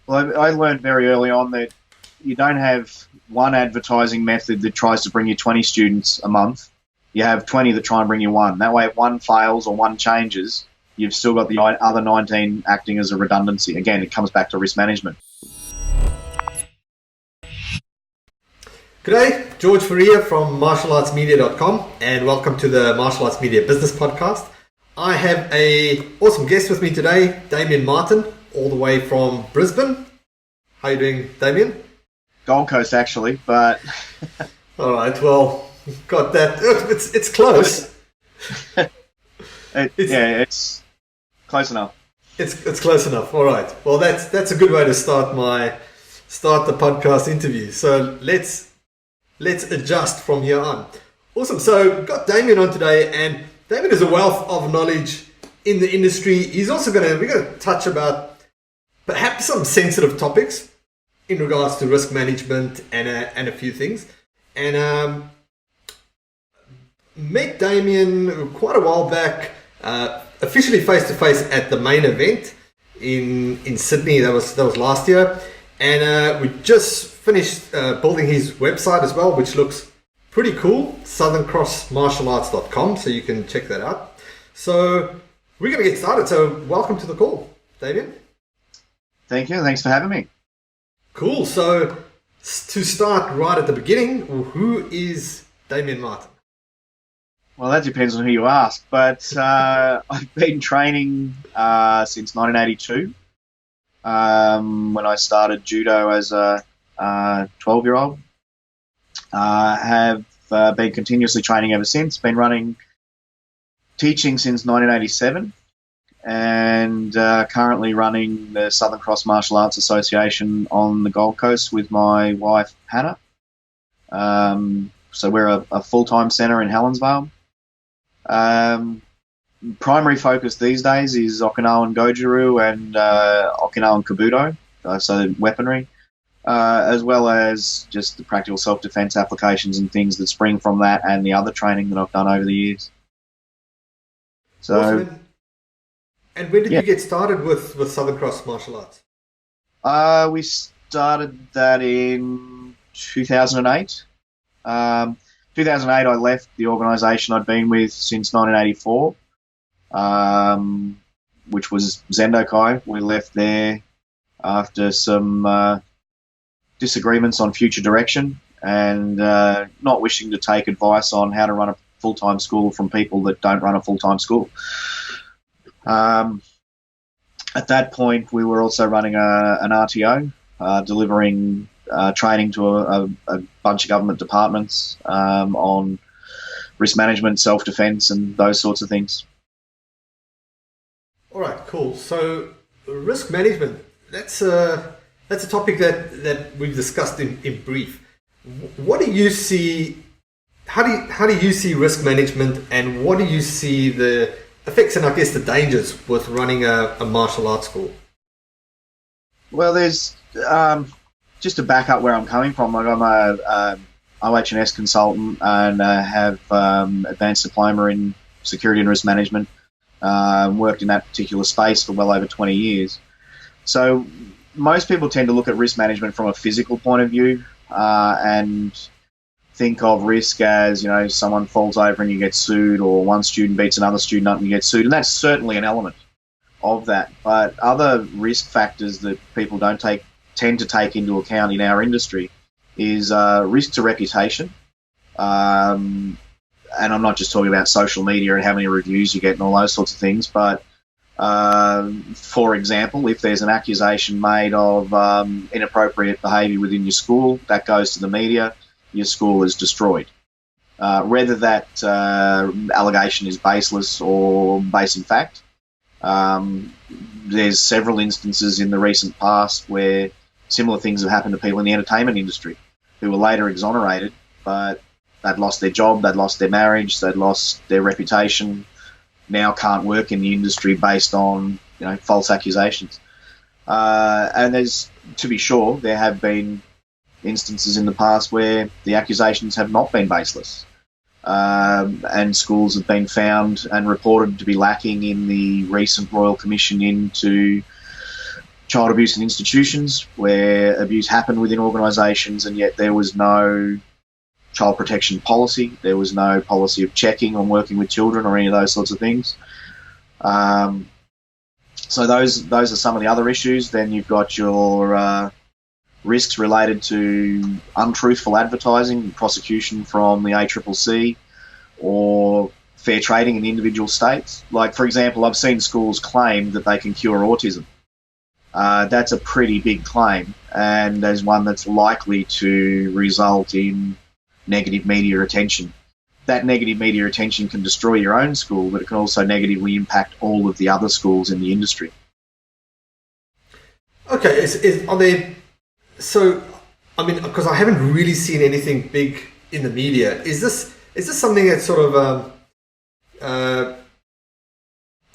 Well, I learned very early on that you don't have one advertising method that tries to bring you 20 students a month. You have 20 that try and bring you one. That way, if one fails or one changes, you've still got the other 19 acting as a redundancy. Again, it comes back to risk management. G'day, George Fourie from martialartsmedia.com, and welcome to the Martial Arts Media Business Podcast. I have an awesome guest with me today, Damien Martin, all the way from Brisbane. How are you doing, Damien? Gold Coast, actually, but... All right, well, got that. It's close. It's close enough. It's close enough. All right. Well, that's a good way to start the podcast interview. So let's adjust from here on. Awesome. So we've got Damien on today, and Damien is a wealth of knowledge in the industry. He's also we're going to touch about perhaps some sensitive topics in regards to risk management and a few things. And met Damien quite a while back, officially face to face at the main event in Sydney. That was last year, and we just finished building his website as well, which looks pretty cool. SouthernCrossMartialArts.com, so you can check that out. So we're going to get started. So welcome to the call, Damien. Thank you. Thanks for having me. Cool. So to start right at the beginning, who is Damien Martin? Well, that depends on who you ask, but I've been training since 1982 when I started judo as a 12-year-old. Have been continuously training ever since, been teaching since 1987, and currently running the Southern Cross Martial Arts Association on the Gold Coast with my wife, Hannah. So we're a full-time centre in Helensvale. Primary focus these days is Okinawan Goju-Ryu and Okinawan Kabuto, so weaponry, as well as just the practical self-defense applications and things that spring from that and the other training that I've done over the years. So, awesome. And when did you get started with Southern Cross Martial Arts? We started that in 2008. 2008, I left the organisation I'd been with since 1984, which was Zendokai. We left there after some disagreements on future direction and not wishing to take advice on how to run a full-time school from people that don't run a full-time school. At that point, we were also running an RTO, delivering training to a bunch of government departments on risk management, self-defense, and those sorts of things. All right, cool. So risk management, that's a topic that we've discussed in brief. What do you see? How do you see risk management, and what do you see the effects and I guess the dangers with running a martial arts school? Well, there's just to back up where I'm coming from. Like I'm a OH&S consultant and have advanced diploma in security and risk management. Worked in that particular space for well over 20 years. So most people tend to look at risk management from a physical point of view and think of risk as, someone falls over and you get sued, or one student beats another student up and you get sued. And that's certainly an element of that. But other risk factors that people tend to take into account in our industry is risk to reputation. And I'm not just talking about social media and how many reviews you get and all those sorts of things, but for example, if there's an accusation made of inappropriate behaviour within your school, that goes to the media, your school is destroyed. Whether that allegation is baseless or based in fact, there's several instances in the recent past where similar things have happened to people in the entertainment industry who were later exonerated, but they'd lost their job, they'd lost their marriage, they'd lost their reputation, now can't work in the industry based on false accusations. And there's, to be sure, there have been instances in the past where the accusations have not been baseless. And schools have been found and reported to be lacking in the recent Royal Commission into child abuse in institutions where abuse happened within organisations, and yet there was no child protection policy. There was no policy of checking on working with children or any of those sorts of things. So those are some of the other issues. Then you've got your risks related to untruthful advertising, prosecution from the ACCC, or fair trading in individual states. Like, for example, I've seen schools claim that they can cure autism. That's a pretty big claim, and there's one that's likely to result in negative media attention. That negative media attention can destroy your own school, but it can also negatively impact all of the other schools in the industry. Okay, are there... So, I mean, because I haven't really seen anything big in the media. Is this something that's sort of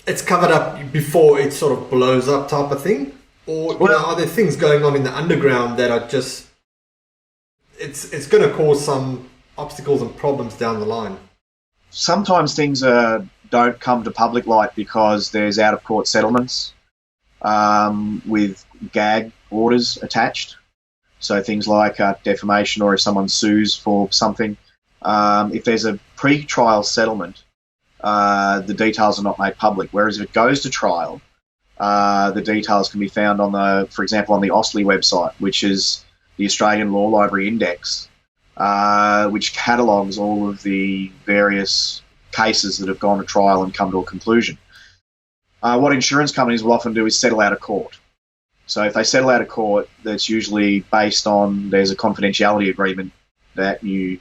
it's covered up before it sort of blows up type of thing? Or are there things going on in the underground that are just it's going to cause some obstacles and problems down the line? Sometimes things don't come to public light because there's out-of-court settlements with gag orders attached. So things like defamation, or if someone sues for something. If there's a pre-trial settlement, the details are not made public. Whereas if it goes to trial, the details can be found for example, on the AUSLI website, which is the Australian Law Library Index, which catalogues all of the various cases that have gone to trial and come to a conclusion. What insurance companies will often do is settle out of court. So if they settle out of court, that's usually based on there's a confidentiality agreement that you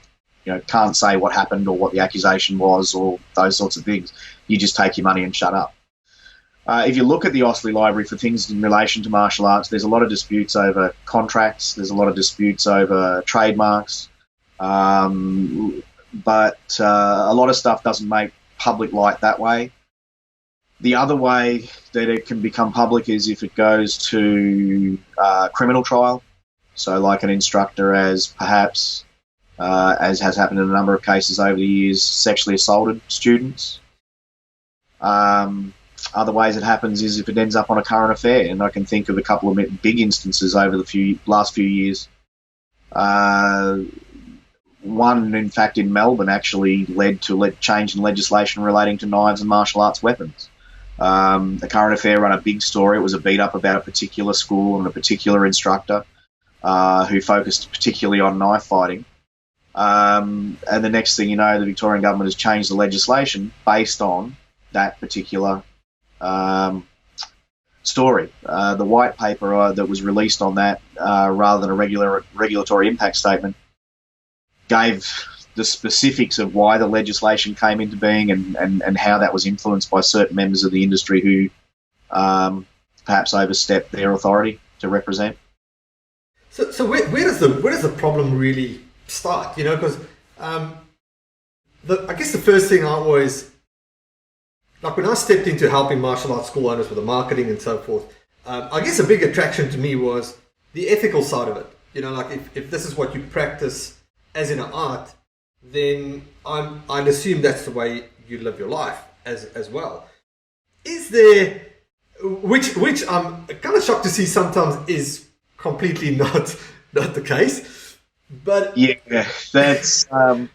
can't say what happened or what the accusation was or those sorts of things. You just take your money and shut up. If you look at the AUSLI library for things in relation to martial arts, there's a lot of disputes over contracts. There's a lot of disputes over trademarks. But a lot of stuff doesn't make public light that way. The other way that it can become public is if it goes to criminal trial. So like an instructor as perhaps, as has happened in a number of cases over the years, sexually assaulted students. Other ways it happens is if it ends up on a current affair, and I can think of a couple of big instances over the last few years. One, in fact, in Melbourne actually led to change in legislation relating to knives and martial arts weapons. The current affair ran a big story. It was a beat-up about a particular school and a particular instructor who focused particularly on knife fighting. And the next thing you know, the Victorian government has changed the legislation based on that particular story. The white paper that was released on that, rather than a regulatory impact statement, gave the specifics of why the legislation came into being and how that was influenced by certain members of the industry who perhaps overstepped their authority to represent. So where does the problem really start? Because I guess the first thing I always, like when I stepped into helping martial arts school owners with the marketing and so forth, I guess a big attraction to me was the ethical side of it. Like if this is what you practice as in an art, then I'd assume that's the way you live your life as well. Is there, which I'm kind of shocked to see sometimes is completely not the case, but yeah, that's and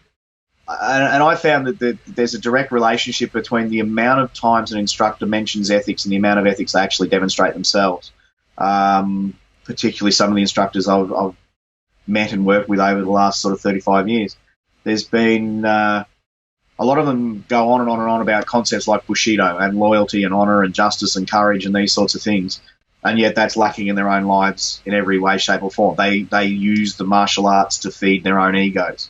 I found that there's a direct relationship between the amount of times an instructor mentions ethics and the amount of ethics they actually demonstrate themselves. Particularly some of the instructors I've met and worked with over the last sort of 35 years. There's been a lot of them go on and on and on about concepts like Bushido and loyalty and honour and justice and courage and these sorts of things, and yet that's lacking in their own lives in every way, shape or form. They use the martial arts to feed their own egos.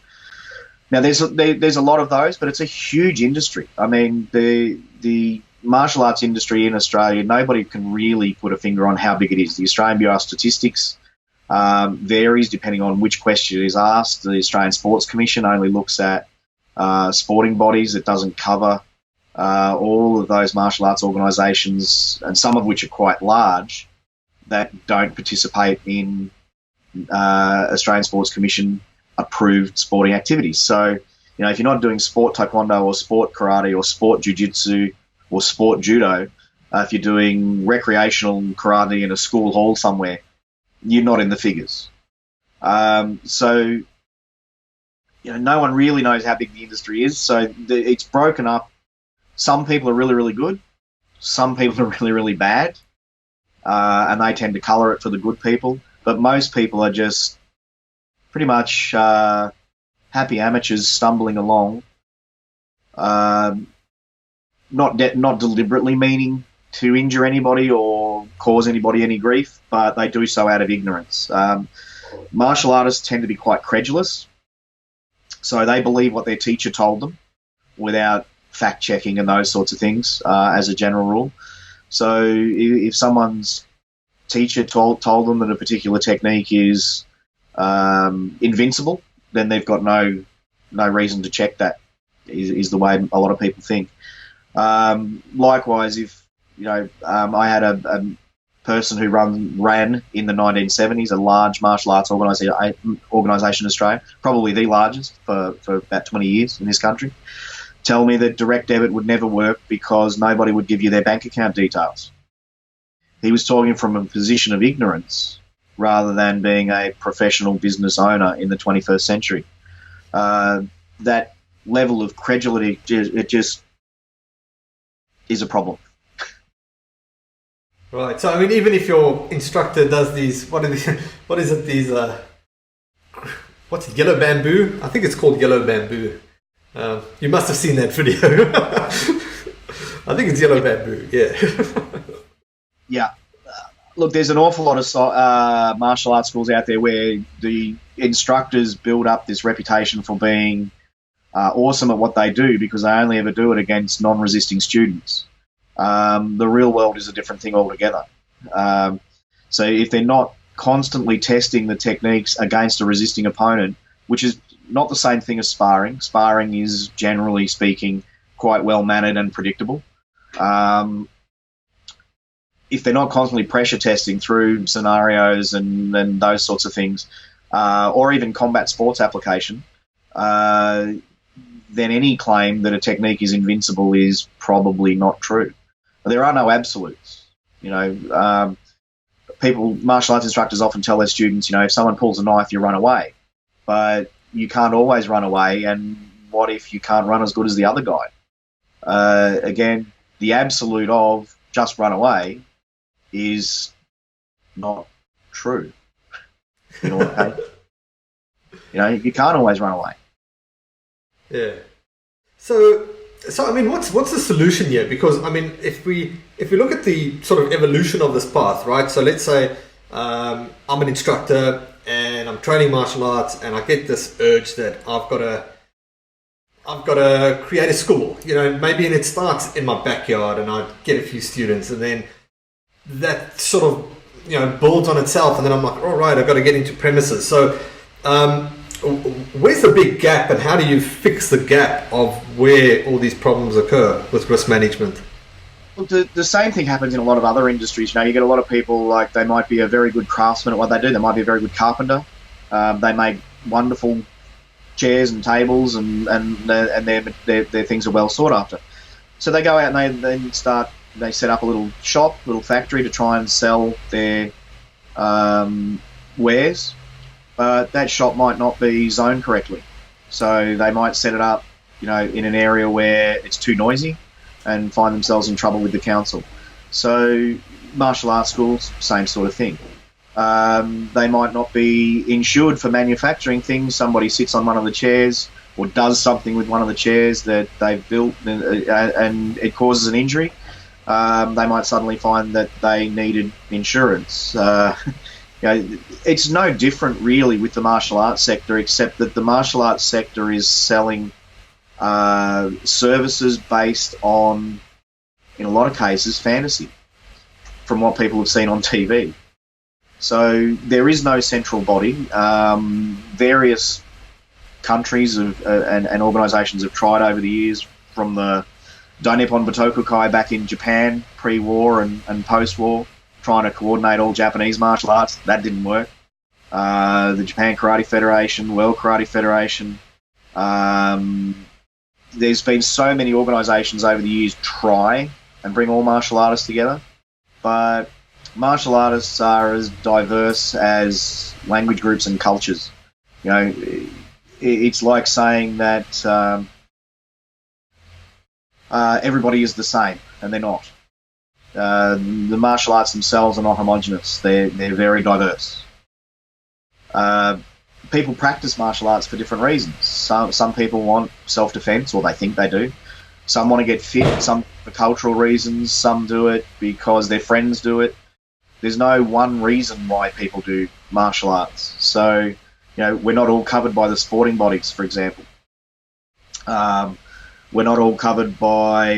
Now, there's a lot of those, but it's a huge industry. I mean, the martial arts industry in Australia, nobody can really put a finger on how big it is. The Australian Bureau of Statistics varies depending on which question is asked. The Australian Sports Commission only looks at sporting bodies. It doesn't cover all of those martial arts organisations, and some of which are quite large, that don't participate in Australian Sports Commission approved sporting activities. So, if you're not doing sport taekwondo or sport karate or sport jiu-jitsu or sport judo, If you're doing recreational karate in a school hall somewhere, you're not in the figures. So, no one really knows how big the industry is. So it's broken up. Some people are really, really good. Some people are really, really bad. And they tend to colour it for the good people. But most people are just pretty much happy amateurs stumbling along, not deliberately meaning to injure anybody or cause anybody any grief, but they do so out of ignorance. Martial artists tend to be quite credulous, so they believe what their teacher told them without fact-checking and those sorts of things as a general rule. So if someone's teacher told them that a particular technique is invincible, then they've got no reason to check that, is the way a lot of people think. Likewise, if I had a person who ran in the 1970s a large martial arts organisation in Australia, probably the largest for about 20 years in this country, tell me that direct debit would never work because nobody would give you their bank account details. He was talking from a position of ignorance rather than being a professional business owner in the 21st century. That level of credulity, it just is a problem. Right. So, I mean, even if your instructor does these, what is it, these, what's it, yellow bamboo? I think it's called yellow bamboo. You must have seen that video. I think it's yellow bamboo, yeah. Yeah. Look, there's an awful lot of martial arts schools out there where the instructors build up this reputation for being awesome at what they do because they only ever do it against non-resisting students. The real world is a different thing altogether. So if they're not constantly testing the techniques against a resisting opponent, which is not the same thing as sparring. Sparring is, generally speaking, quite well-mannered and predictable. If they're not constantly pressure testing through scenarios and those sorts of things, or even combat sports application, then any claim that a technique is invincible is probably not true. There are no absolutes. Martial arts instructors often tell their students, if someone pulls a knife, you run away. But you can't always run away, and what if you can't run as good as the other guy? Again, the absolute of just run away is not true. You know what I mean? You can't always run away. Yeah. So I mean, what's the solution here? Because I mean, if we look at the sort of evolution of this path, right? So let's say I'm an instructor and I'm training martial arts, and I get this urge that I've got to create a school. Maybe and it starts in my backyard, and I get a few students, and then that sort of builds on itself, and then I'm like, all right, I've got to get into premises. So where's the big gap, and how do you fix the gap of where all these problems occur with risk management? Well, the same thing happens in a lot of other industries. You get a lot of people, like, they might be a very good craftsman at what they do. They might be a very good carpenter. They make wonderful chairs and tables, and their things are well sought after. So they go out and they set up a little shop, little factory to try and sell their wares. But that shop might not be zoned correctly. So they might set it up, in an area where it's too noisy and find themselves in trouble with the council. So martial arts schools, same sort of thing. They might not be insured for manufacturing things. Somebody sits on one of the chairs or does something with one of the chairs that they've built and it causes an injury. They might suddenly find that they needed insurance. It's no different really with the martial arts sector, except that the martial arts sector is selling services based on, in a lot of cases, fantasy, from what people have seen on TV. So there is no central body. Various countries and organisations have tried over the years, from the Dainippon Butokukai back in Japan, pre-war and post-war, trying to coordinate all Japanese martial arts. That didn't work. The Japan Karate Federation, World Karate Federation. There's been so many organisations over the years try and bring all martial artists together. But martial artists are as diverse as language groups and cultures. You know, it's like saying that everybody is the same, and they're not. The martial arts themselves are not homogenous. They're very diverse. People practice martial arts for different reasons. Some people want self-defense, or they think they do. Some want to get fit, some for cultural reasons, some do it because their friends do it. There's no one reason why people do martial arts. So, you know, we're not all covered by the sporting bodies, for example. We're not all covered by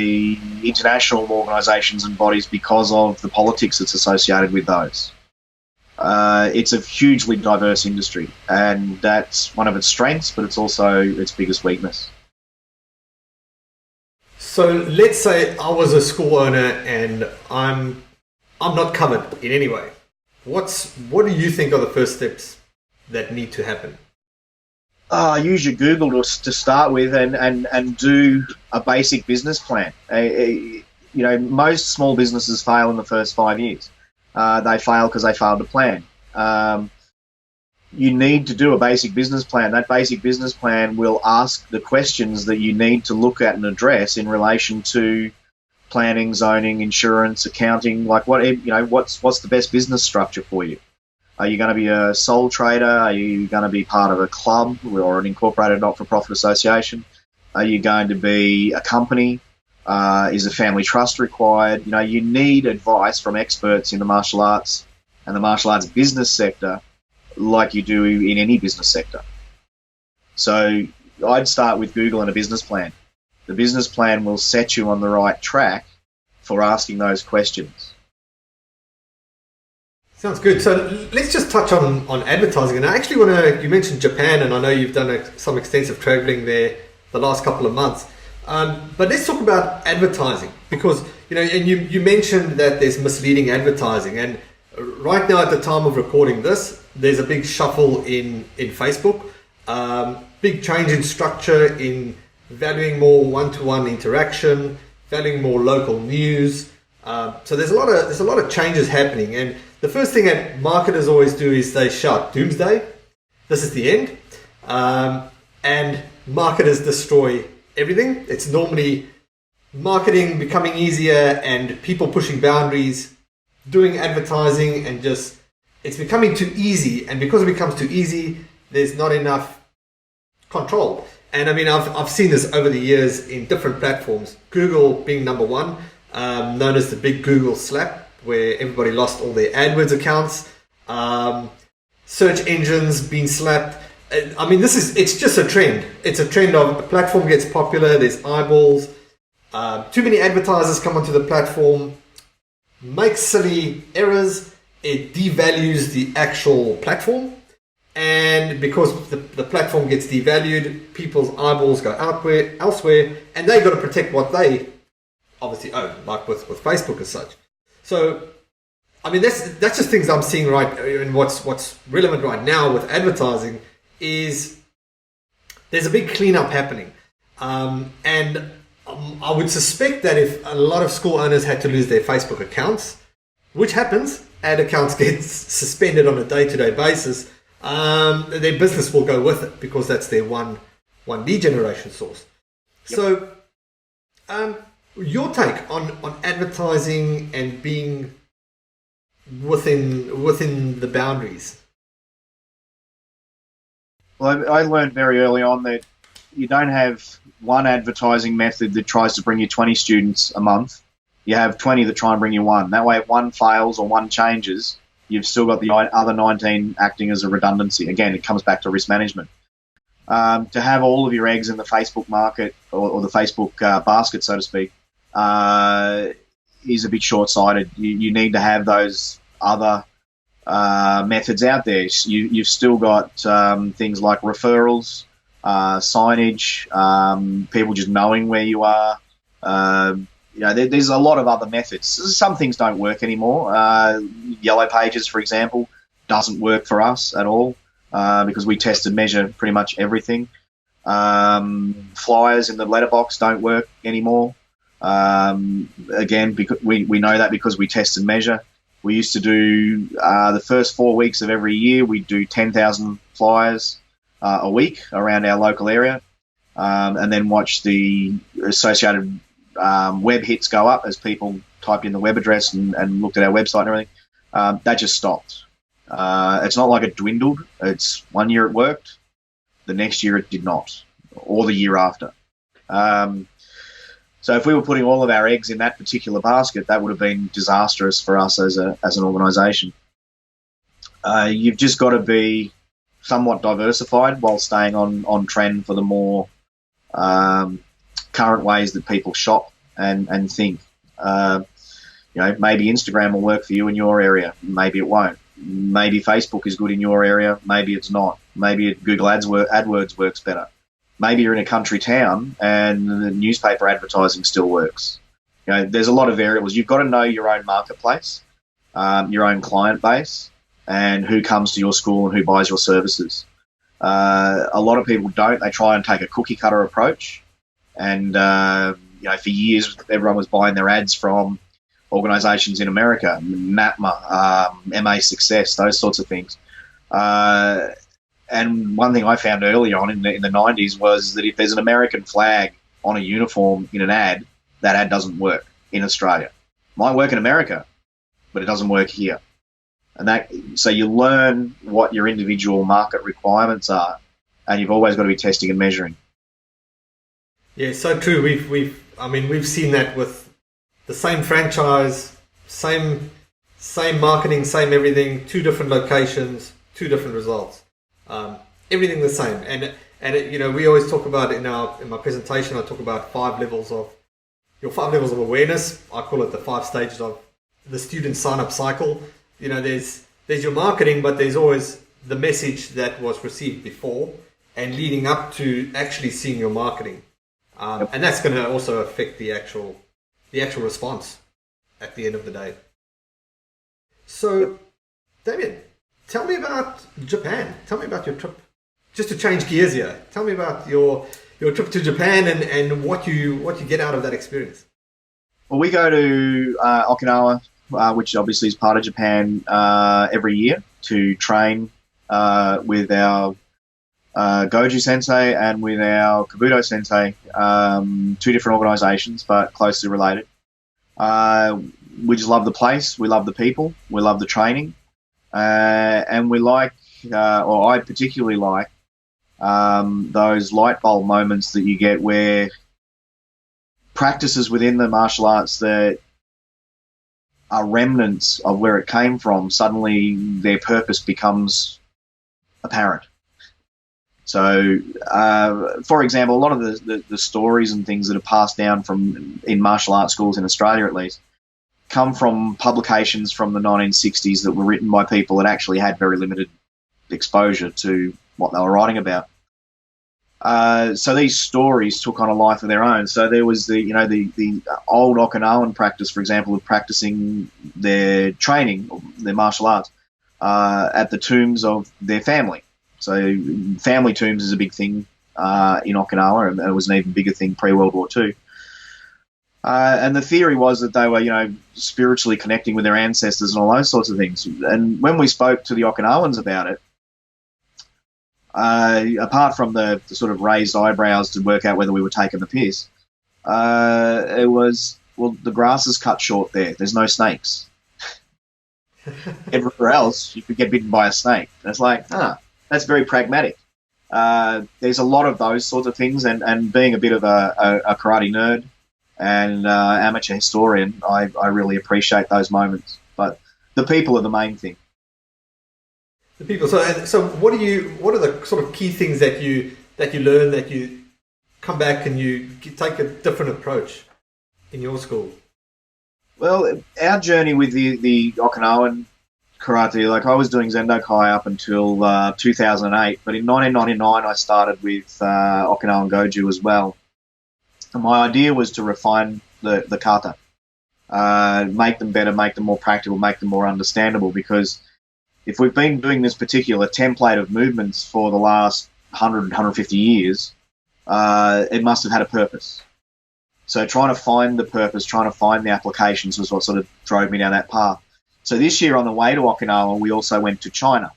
international organisations and bodies because of the politics that's associated with those. It's a hugely diverse industry, and that's one of its strengths, but it's also its biggest weakness. So let's say I was a school owner and I'm not covered in any way. What do you think are the first steps that need to happen? Use your Google to start with, and do a basic business plan. You know, most small businesses fail in the first 5 years. They fail because they failed to plan. You need to do a basic business plan. That basic business plan will ask the questions that you need to look at and address in relation to planning, zoning, insurance, accounting. Like what's the best business structure for you? Are you going to be a sole trader? Are you going to be part of a club or an incorporated not-for-profit association? Are you going to be a company? Is a family trust required? You know, you need advice from experts in the martial arts and the martial arts business sector, like you do in any business sector. So I'd start with Google and a business plan. The business plan will set you on the right track for asking those questions. Sounds good. So let's just touch on advertising. And I actually want to, you mentioned Japan, and I know you've done some extensive traveling there the last couple of months. But let's talk about advertising, because, you know, and you mentioned that there's misleading advertising. And right now, at the time of recording this, there's a big shuffle in Facebook, big change in structure, in valuing more one-to-one interaction, valuing more local news. So there's a lot of changes happening. And the first thing that marketers always do is they shout doomsday. This is the end. And marketers destroy everything. It's normally marketing becoming easier and people pushing boundaries, doing advertising, and just it's becoming too easy. And because it becomes too easy, there's not enough control. And I mean, I've seen this over the years in different platforms. Google being number one, known as the big Google slap, where everybody lost all their AdWords accounts. Search engines being slapped. I mean, it's just a trend. It's a trend of a platform gets popular, there's eyeballs, too many advertisers come onto the platform, make silly errors, it devalues the actual platform, and because the platform gets devalued, people's eyeballs go elsewhere, and they've got to protect what they obviously own, like with Facebook as such. So, I mean, that's just things I'm seeing right, and what's relevant right now with advertising is there's a big cleanup happening, and I would suspect that if a lot of school owners had to lose their Facebook accounts, which happens, ad accounts get suspended on a day-to-day basis, their business will go with it because that's their one lead generation source. Yep. So, your take on advertising and being within the boundaries? Well, I learned very early on that you don't have one advertising method that tries to bring you 20 students a month. You have 20 that try and bring you one. That way, if one fails or one changes, you've still got the other 19 acting as a redundancy. Again, it comes back to risk management. To have all of your eggs in the Facebook market or the Facebook basket, so to speak, is a bit short-sighted. You need to have those other methods out there. You've still got things like referrals, signage, people just knowing where you are. There's a lot of other methods. Some things don't work anymore. Yellow Pages, for example, doesn't work for us at all because we test and measure pretty much everything. Flyers in the letterbox don't work anymore. Again, because we know that because we test and measure. We used to do the first 4 weeks of every year, we'd do 10,000 flyers a week around our local area, and then watch the associated web hits go up as people typed in the web address and looked at our website and everything. That just stopped. It's not like it dwindled. It's 1 year it worked, the next year it did not, or the year after. So if we were putting all of our eggs in that particular basket, that would have been disastrous for us as an organisation. You've just got to be somewhat diversified while staying on trend for the more current ways that people shop and think. Maybe Instagram will work for you in your area. Maybe it won't. Maybe Facebook is good in your area. Maybe it's not. Maybe Google AdWords works better. Maybe you're in a country town and the newspaper advertising still works. There's a lot of variables. You've got to know your own marketplace, your own client base, and who comes to your school and who buys your services. A lot of people don't. They try and take a cookie cutter approach. And, for years, everyone was buying their ads from organisations in America, NAPMA, MA Success, those sorts of things. And one thing I found early on in the 90s was that if there's an American flag on a uniform in an ad, that ad doesn't work in Australia. It might work in America, but it doesn't work here. So you learn what your individual market requirements are, and you've always got to be testing and measuring. Yeah, so true. We've seen that with the same franchise, same marketing, same everything, 2 different locations, 2 different results. Everything the same, and we always talk about in my presentation. I talk about 5 levels of awareness. I call it the 5 stages of the student sign up cycle. There's your marketing, but there's always the message that was received before and leading up to actually seeing your marketing, and that's going to also affect the actual response at the end of the day. So, Damien, tell me about Japan. Tell me about your trip. Just to change gears here, tell me about your trip to Japan and what you get out of that experience. Well, we go to Okinawa, which obviously is part of Japan, every year to train with our Goju Sensei and with our Kabuto Sensei, 2 different organisations but closely related. We just love the place. We love the people. We love the training. And we like, or I particularly like, those light bulb moments that you get where practices within the martial arts that are remnants of where it came from, suddenly their purpose becomes apparent. So, for example, a lot of the stories and things that are passed down in martial arts schools in Australia, at least, come from publications from the 1960s that were written by people that actually had very limited exposure to what they were writing about. So these stories took on a life of their own. So there was the old Okinawan practice, for example, of practicing their training, their martial arts, at the tombs of their family. So family tombs is a big thing in Okinawa, and it was an even bigger thing pre-World War II. And the theory was that they were, spiritually connecting with their ancestors and all those sorts of things. And when we spoke to the Okinawans about it, apart from the sort of raised eyebrows to work out whether we were taking the piss, it was, well, the grass is cut short there. There's no snakes. Everywhere else, you could get bitten by a snake. And it's like, that's very pragmatic. There's a lot of those sorts of things, and being a bit of a karate nerd and amateur historian, I really appreciate those moments. But the people are the main thing. The people. So what are the sort of key things that you learn, that you come back and you take a different approach in your school? Well, our journey with the Okinawan karate, like I was doing Zendo Kai up until 2008, but in 1999 I started with Okinawan Goju as well. And my idea was to refine the kata, make them better, make them more practical, make them more understandable, because if we've been doing this particular template of movements for the last 100, 150 years, it must have had a purpose. So trying to find the purpose, trying to find the applications was what sort of drove me down that path. So this year on the way to Okinawa, we also went to China,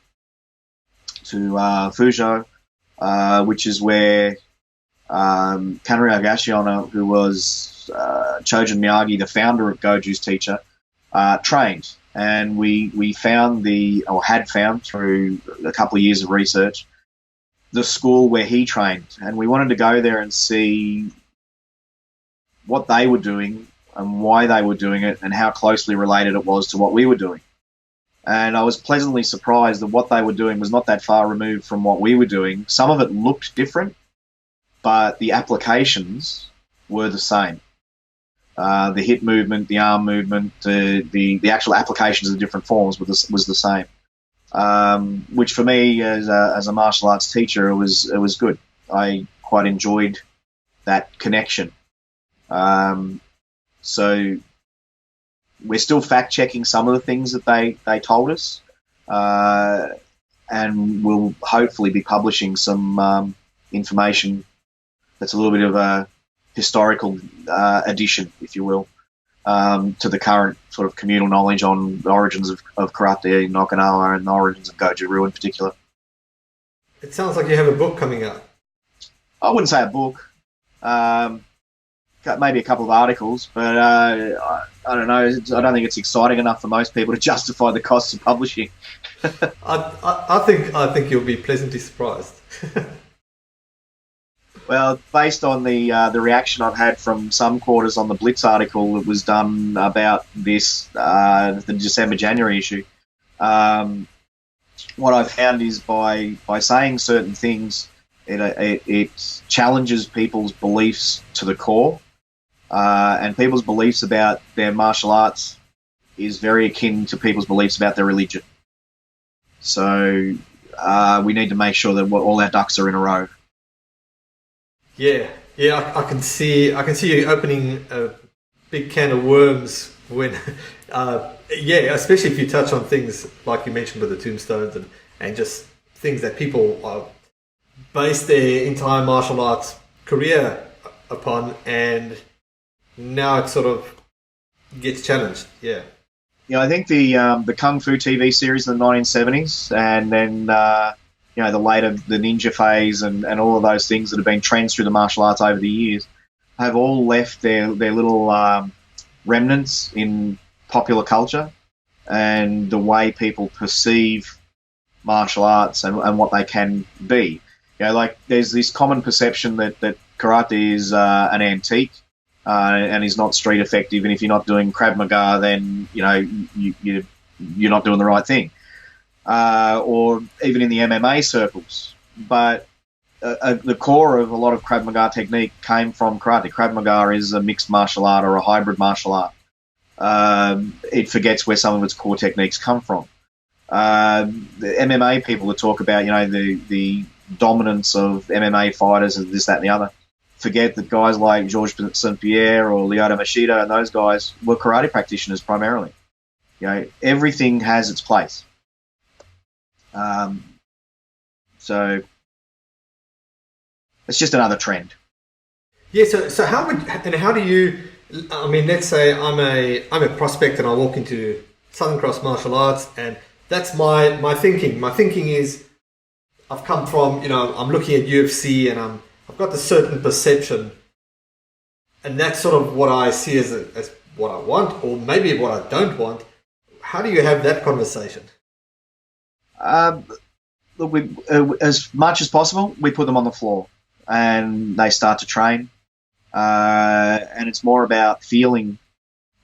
to Fuzhou, which is where Kanryo Gashiona, who was Chojun Miyagi, the founder of Goju's teacher, trained. And we had found through a couple of years of research the school where he trained. And we wanted to go there and see what they were doing and why they were doing it and how closely related it was to what we were doing. And I was pleasantly surprised that what they were doing was not that far removed from what we were doing. Some of it looked different, but the applications were the same. The hip movement, the arm movement, the actual applications of the different forms was the same. Which for me, as a martial arts teacher, it was good. I quite enjoyed that connection. So we're still fact checking some of the things that they told us, and we'll hopefully be publishing some information that's a little bit of a historical addition, if you will, to the current sort of communal knowledge on the origins of karate in Okinawa and the origins of Goju-Ryu in particular. It sounds like you have a book coming out. I wouldn't say a book. Maybe a couple of articles, but I don't know. I don't think it's exciting enough for most people to justify the costs of publishing. I think you'll be pleasantly surprised. Well, based on the reaction I've had from some quarters on the Blitz article that was done about this, the December-January issue, what I've found is by saying certain things, it challenges people's beliefs to the core, and people's beliefs about their martial arts is very akin to people's beliefs about their religion. So we need to make sure that all our ducks are in a row. Yeah, I can see you opening a big can of worms when, especially if you touch on things like you mentioned with the tombstones and just things that people base their entire martial arts career upon, and now it sort of gets challenged. Yeah. I think the Kung Fu TV series in the 1970s, and then the later the ninja phase and all of those things that have been trends through the martial arts over the years, have all left their little remnants in popular culture and the way people perceive martial arts and what they can be. Like there's this common perception that karate is an antique and is not street effective, and if you're not doing Krav Maga, then you're not doing the right thing. Or even in the MMA circles. But the core of a lot of Krav Maga technique came from karate. Krav Maga is a mixed martial art or a hybrid martial art. It forgets where some of its core techniques come from. The MMA people that talk about, the dominance of MMA fighters and this, that, and the other, forget that guys like Georges St. Pierre or Lyoto Machida and those guys were karate practitioners primarily. Everything has its place. So it's just another trend. Yeah. So how do you? I mean, let's say I'm a prospect and I walk into Southern Cross Martial Arts, and that's my thinking. My thinking is, I've come from, I'm looking at UFC and I've got a certain perception, and that's sort of what I see as what I want, or maybe what I don't want. How do you have that conversation? Look, as much as possible, we put them on the floor and they start to train. And it's more about feeling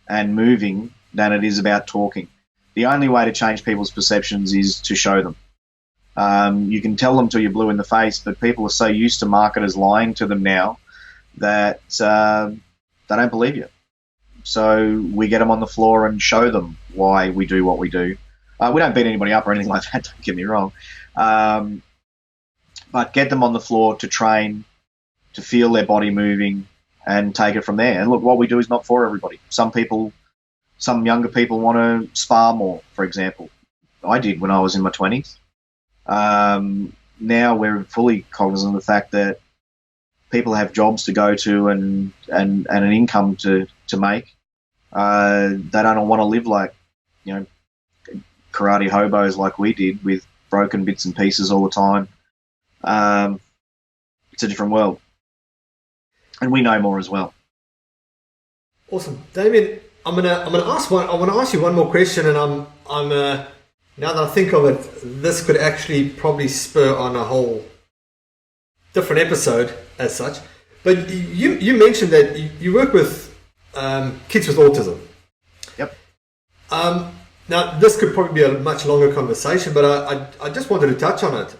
and moving than it is about talking. The only way to change people's perceptions is to show them. You can tell them till you're blue in the face, but people are so used to marketers lying to them now that they don't believe you. So we get them on the floor and show them why we do what we do. We don't beat anybody up or anything like that, don't get me wrong. But get them on the floor to train, to feel their body moving, and take it from there. And look, what we do is not for everybody. Some younger people want to spar more, for example. I did when I was in my 20s. Now we're fully cognizant of the fact that people have jobs to go to and an income to make. They don't want to live like, karate hobos like we did with broken bits and pieces all the time. It's a different world, and we know more as well. Awesome, Damien. I'm gonna ask one. I want to ask you one more question, and I'm now that I think of it, this could actually probably spur on a whole different episode as such. But you mentioned that you work with kids with autism. Yep. Now this could probably be a much longer conversation, but I just wanted to touch on it.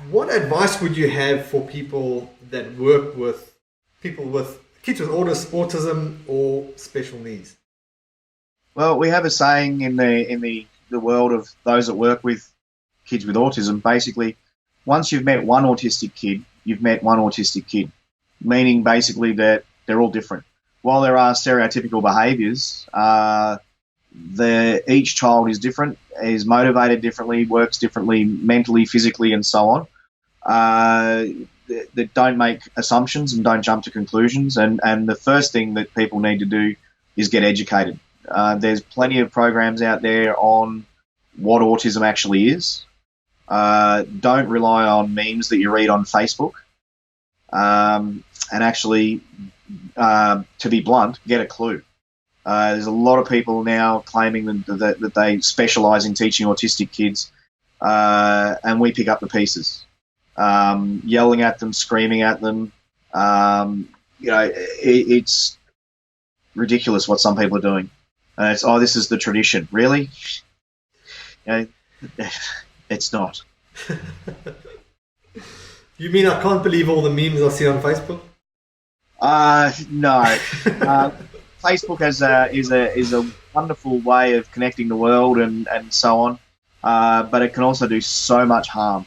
What advice would you have for people that work with people with kids with autism or special needs? Well, we have a saying in the world of those that work with kids with autism. Basically, once you've met one autistic kid, you've met one autistic kid, meaning basically that they're all different. While there are stereotypical behaviours, each child is different, is motivated differently, works differently mentally, physically, and so on. That don't make assumptions and don't jump to conclusions. And the first thing that people need to do is get educated. There's plenty of programs out there on what autism actually is. Don't rely on memes that you read on Facebook. And actually, to be blunt, get a clue. There's a lot of people now claiming that they specialise in teaching autistic kids, and we pick up the pieces. Yelling at them, screaming at them. It's ridiculous what some people are doing. It's, this is the tradition. Really? It's not. You mean I can't believe all the memes I see on Facebook? No. Facebook is a wonderful way of connecting the world and so on, but it can also do so much harm.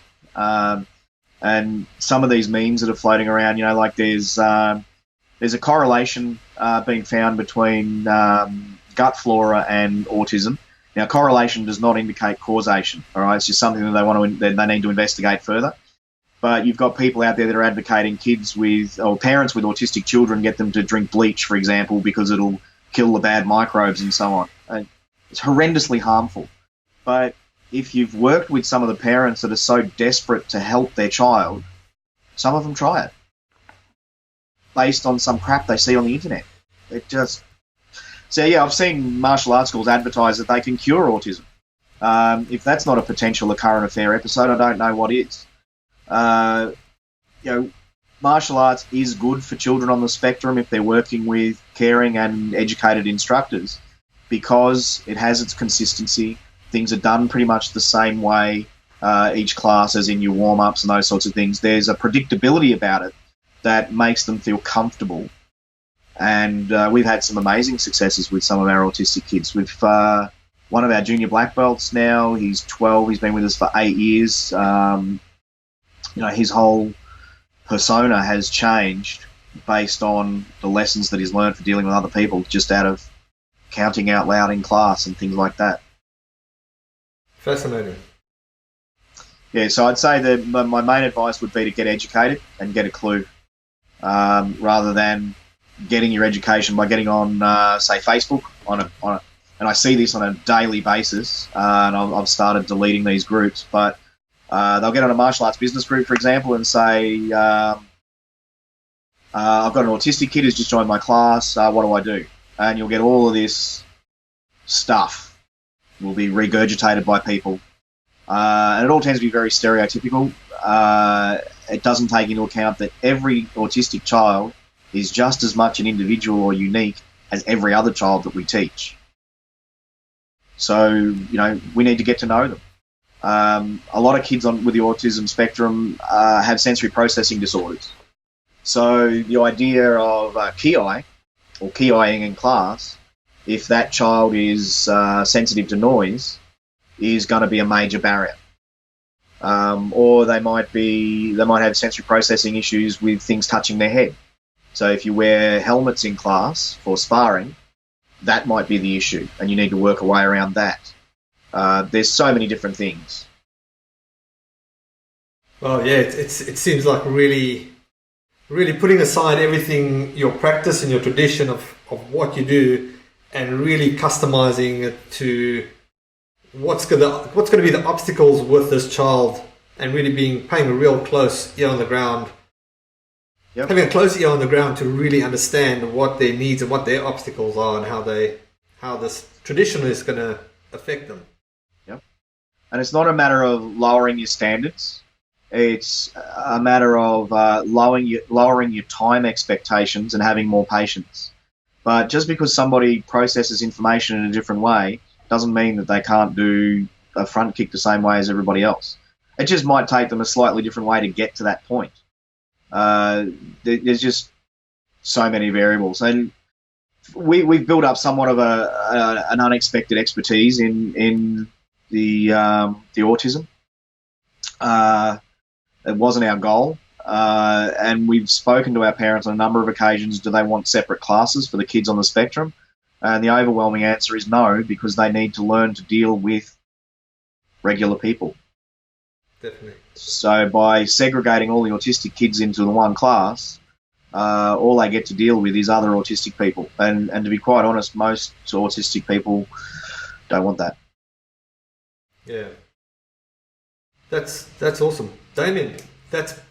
And some of these memes that are floating around, like there's a correlation being found between gut flora and autism. Now, correlation does not indicate causation. All right, it's just something that they need to investigate further. But you've got people out there that are advocating parents with autistic children, get them to drink bleach, for example, because it'll kill the bad microbes and so on. It's horrendously harmful. But if you've worked with some of the parents that are so desperate to help their child, some of them try it based on some crap they see on the internet. I've seen martial arts schools advertise that they can cure autism. If that's not a potential current affair episode, I don't know what is. Martial arts is good for children on the spectrum if they're working with caring and educated instructors, because it has its consistency. Things are done pretty much the same way each class, as in your warm-ups and those sorts of things. There's a predictability about it that makes them feel comfortable. And we've had some amazing successes with some of our autistic kids. With one of our junior black belts now, he's 12, he's been with us for 8 years. His whole persona has changed based on the lessons that he's learned for dealing with other people, just out of counting out loud in class and things like that. Fascinating. Yeah, so I'd say that my main advice would be to get educated and get a clue, rather than getting your education by getting on, say, Facebook and I see this on a daily basis, and I've started deleting these groups, but they'll get on a martial arts business group, for example, and say, I've got an autistic kid who's just joined my class, what do I do? And you'll get all of this stuff will be regurgitated by people. And it all tends to be very stereotypical. It doesn't take into account that every autistic child is just as much an individual or unique as every other child that we teach. So, we need to get to know them. A lot of kids with the autism spectrum have sensory processing disorders. So the idea of ki-eye or ki-eyeing in class, if that child is sensitive to noise, is going to be a major barrier. Or they might have sensory processing issues with things touching their head. So if you wear helmets in class for sparring, that might be the issue, and you need to work a way around that. There's so many different things. Well, yeah, it seems like really really putting aside everything, your practice and your tradition of what you do, and really customizing it to what's going to be the obstacles with this child, and really paying a real close ear on the ground. Yep. Having a close ear on the ground to really understand what their needs and what their obstacles are, and how this tradition is going to affect them. Yep. And it's not a matter of lowering your standards. It's a matter of lowering your time expectations and having more patience. But just because somebody processes information in a different way doesn't mean that they can't do a front kick the same way as everybody else. It just might take them a slightly different way to get to that point. There's just so many variables, and we've built up somewhat of an unexpected expertise in the autism. It wasn't our goal, and we've spoken to our parents on a number of occasions. Do they want separate classes for the kids on the spectrum? And the overwhelming answer is no, because they need to learn to deal with regular people. Definitely. So by segregating all the autistic kids into the one class, all they get to deal with is other autistic people. And to be quite honest, most autistic people don't want that. Yeah. That's awesome. Damien, that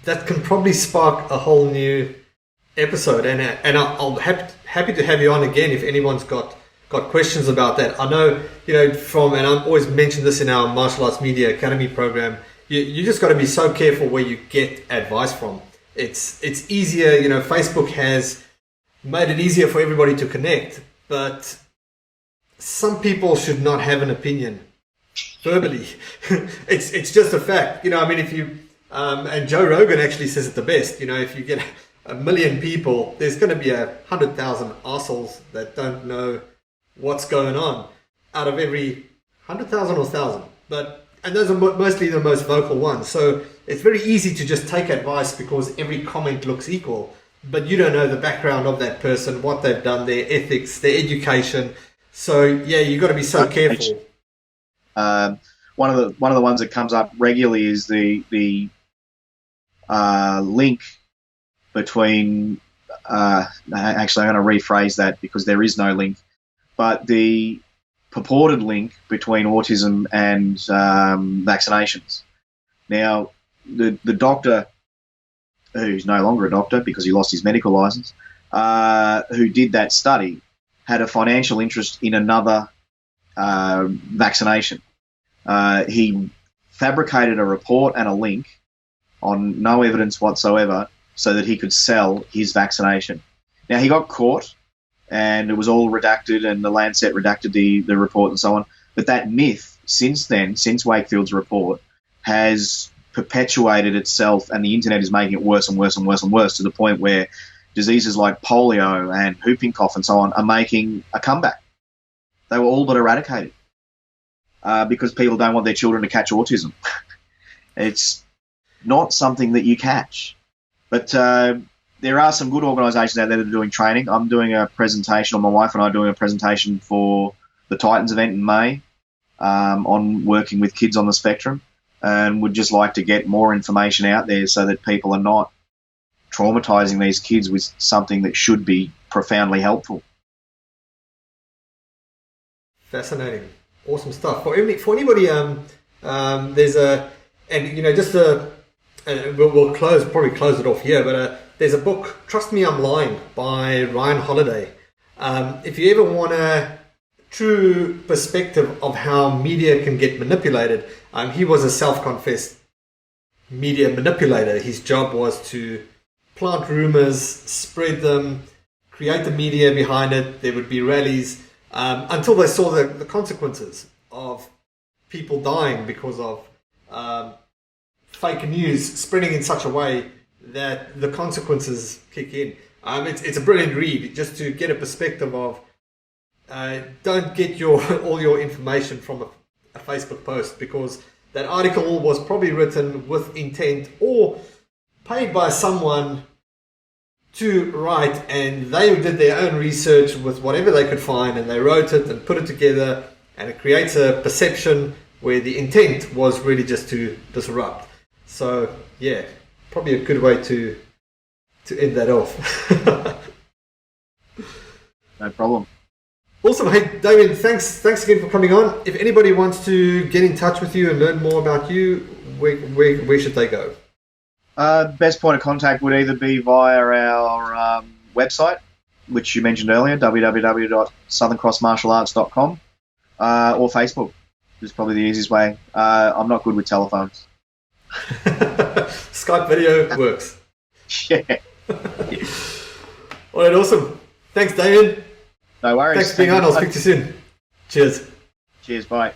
can probably spark a whole new episode, and I'll happy to have you on again if anyone's got questions about that. I know, and I've always mentioned this in our Martial Arts Media Academy program, you just got to be so careful where you get advice from. It's easier, Facebook has made it easier for everybody to connect, but some people should not have an opinion verbally. It's just a fact. If you and Joe Rogan actually says it the best. If you get 1 million people, there's going to be 100,000 assholes that don't know what's going on out of every 100,000 or 1,000. And those are mostly the most vocal ones. So it's very easy to just take advice because every comment looks equal, but you don't know the background of that person, what they've done, their ethics, their education. So yeah, you've got to be so careful. One of the ones that comes up regularly is the link between. Actually, I'm going to rephrase that because there is no link, but the purported link between autism and vaccinations. Now, the doctor, who's no longer a doctor because he lost his medical license, who did that study, had a financial interest in another vaccination. He fabricated a report and a link on no evidence whatsoever so that he could sell his vaccination. Now, he got caught and it was all redacted, and the Lancet redacted the report and so on. But that myth, since Wakefield's report, has perpetuated itself, and the internet is making it worse and worse and worse and worse, to the point where diseases like polio and whooping cough and so on are making a comeback. They were all but eradicated because people don't want their children to catch autism. It's not something that you catch. But there are some good organisations out there that are doing training. I'm doing a presentation, or my wife and I are doing a presentation for the Titans event in May on working with kids on the spectrum, and would just like to get more information out there so that people are not traumatising these kids with something that should be profoundly helpful. Fascinating. Awesome stuff. For anybody, there's we'll probably close it off here, but there's a book, Trust Me, I'm Lying, by Ryan Holiday. If you ever want a true perspective of how media can get manipulated, he was a self-confessed media manipulator. His job was to plant rumors, spread them, create the media behind it. There would be rallies until they saw the consequences of people dying because of fake news spreading in such a way that the consequences kick in. It's a brilliant read, just to get a perspective of don't get all your information from a Facebook post, because that article was probably written with intent or paid by someone to write, and they did their own research with whatever they could find, and they wrote it and put it together, and it creates a perception where the intent was really just to disrupt. So yeah, probably a good way to end that off. No problem. Awesome. Hey, Damien, thanks again for coming on. If anybody wants to get in touch with you and learn more about you, where should they go? Best point of contact would either be via our website, which you mentioned earlier, www.southerncrossmartialarts.com, or Facebook is probably the easiest way. I'm not good with telephones. Skype video works. Yeah. All right, awesome. Thanks, Damien. No worries. Thanks for being on. I'll speak to you soon. Cheers. Cheers, bye.